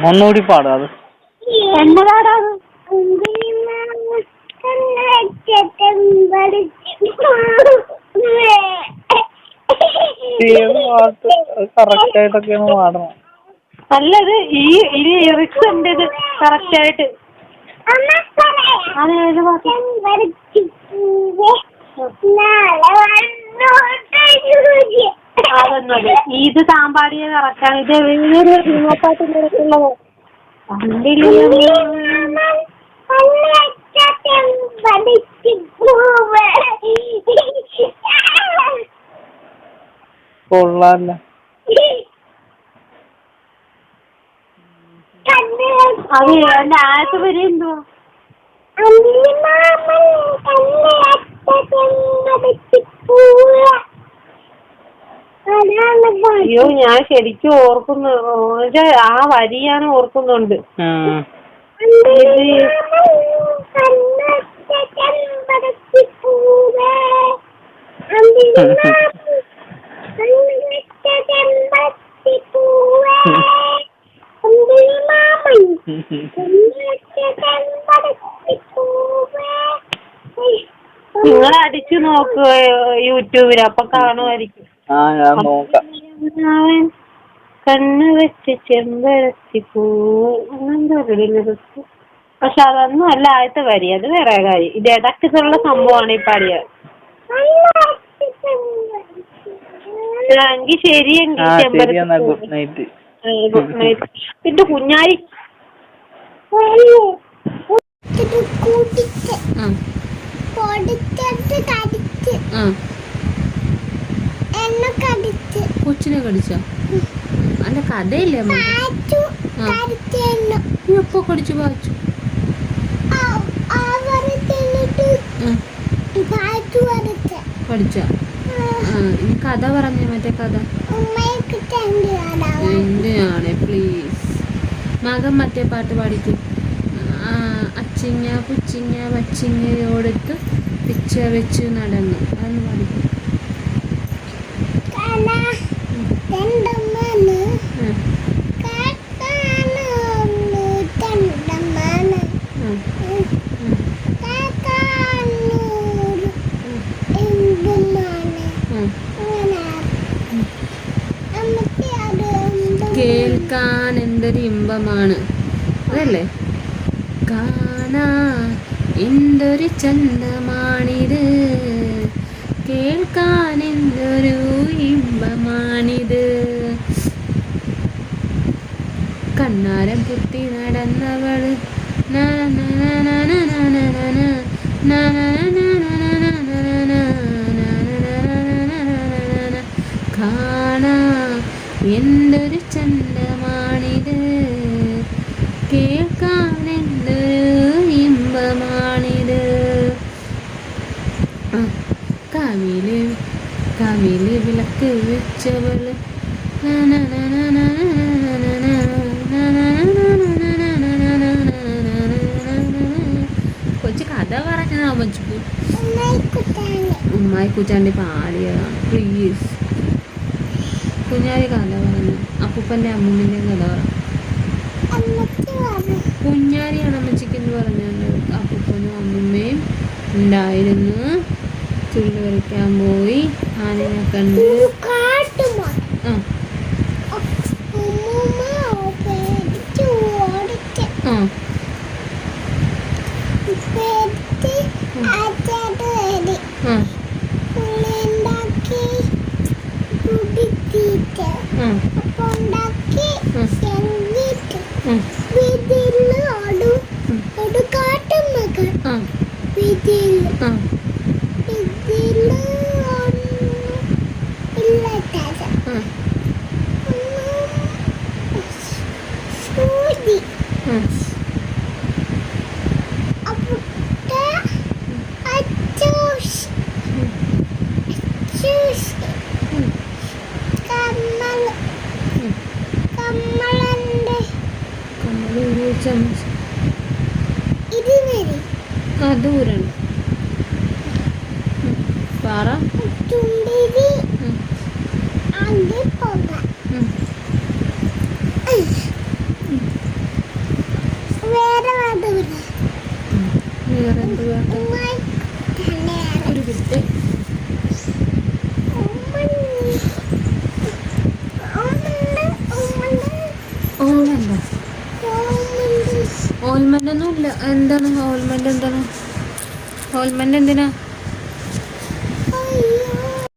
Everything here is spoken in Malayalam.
ഒന്നുകൂടി പാടാത്. എന്നതാടാത്? കറക്റ്റ് ആയിട്ടൊക്കെയാണ് പാടണം. നല്ലത് ഈ ലിറിക്സ് ഉണ്ട് ഇത് കറക്റ്റ് ആയിട്ട്. അതേത് പാട്ട്? അതൊന്നത് ഇത് താമ്പാടിയ കറക്റ്റാണ്. ഇത് വേറൊരു പാട്ടിലുള്ളത് കൊള്ളാല്ല. അത് എന്റെ ആദ്യത്തെ വരെ എന്തോ അയ്യോ ഞാൻ ശരിക്കും ഓർക്കുന്നു. ആ വരി ഞാൻ ഓർക്കുന്നുണ്ട്. നിങ്ങൾ അടിച്ചു നോക്കുക യൂട്യൂബിൽ, അപ്പൊ കാണുമായിരിക്കും. ഞാൻ നോക്കാം. കണ്ണ് വെച്ച് ചെമ്പരത്തി പൂവ് അങ്ങനെന്തോ. പക്ഷെ അതൊന്നും അല്ല ആദ്യത്തെ വരി, അത് വേറെ കാര്യം. ഇത് ഇടയ്ക്കുള്ള സംഭവമാണ് ഈ പാടിയ. എങ്കിൽ ശരിയെങ്കിൽ ചെമ്പരത്തി. Good night. Good night. പിന്നെ കുഞ്ഞായി കൊച്ചിനെ കടിച്ചോ? അല്ല കഥയില്ലേ എപ്പോ കടിച്ചു വായിച്ചു കടിച്ച? ഇനി കഥ പറഞ്ഞ മറ്റേ കഥ എന്തിനാണ് പ്ലീസ്. മകൻ മറ്റേ പാട്ട് പാടിക്കും. അച്ചിങ്ങ പുച്ചിങ്ങ വച്ചിങ്ങയോടത്ത് പിച്ച വെച്ച് നടന്നു. അതൊന്ന് പാടിക്കും. കേൾക്കാൻ എന്തൊരു ഇമ്പമാണ് അതല്ലേ. കാണാൻ എന്തൊരു ചന്തമാണിത്, കേൾക്കാൻ എന്തൊരു ഇമ്പമാണിത്. കണ്ണാരം കുത്തി നടന്നവള് കാണാ എന്തൊരു ചന്തമാണിത്, കേൾക്കാൻ എന്തൊരു ഇമ്പമാണിത്. കവില് വിളക്ക് വെച്ചവള് കൊച്ചു കഥ പറഞ്ഞതാ മച്ചു. ഉമ്മായി കുച്ചാണ്ടി പാടിയതാണ്. പ്ലീസ് കുഞ്ഞാരി കഥ പറഞ്ഞു. അപ്പൂപ്പൻ്റെ അമ്മൂമ്മൻ്റെ കഥ പറഞ്ഞു. കുഞ്ഞാരിയാണ് അമ്മച്ചിക്കെന്ന് പറഞ്ഞുകൊണ്ട് അപ്പൂപ്പനും അമ്മൂമ്മയും ഉണ്ടായിരുന്നു. ചുള്ളി വരയ്ക്കാൻ പോയി, ആനയെ കണ്ട്. ദൂരം പാറ എന്ത് പാട്ട്? ഒരു മിനിറ്റ്. ഓൾമെന്റ് ഓൾമെന്റ് ഒന്നും ഇല്ല. എന്താണ് ഓൾമെന്റ്? എന്താണ് ഓൾമെന്റ്? എന്തിനാ?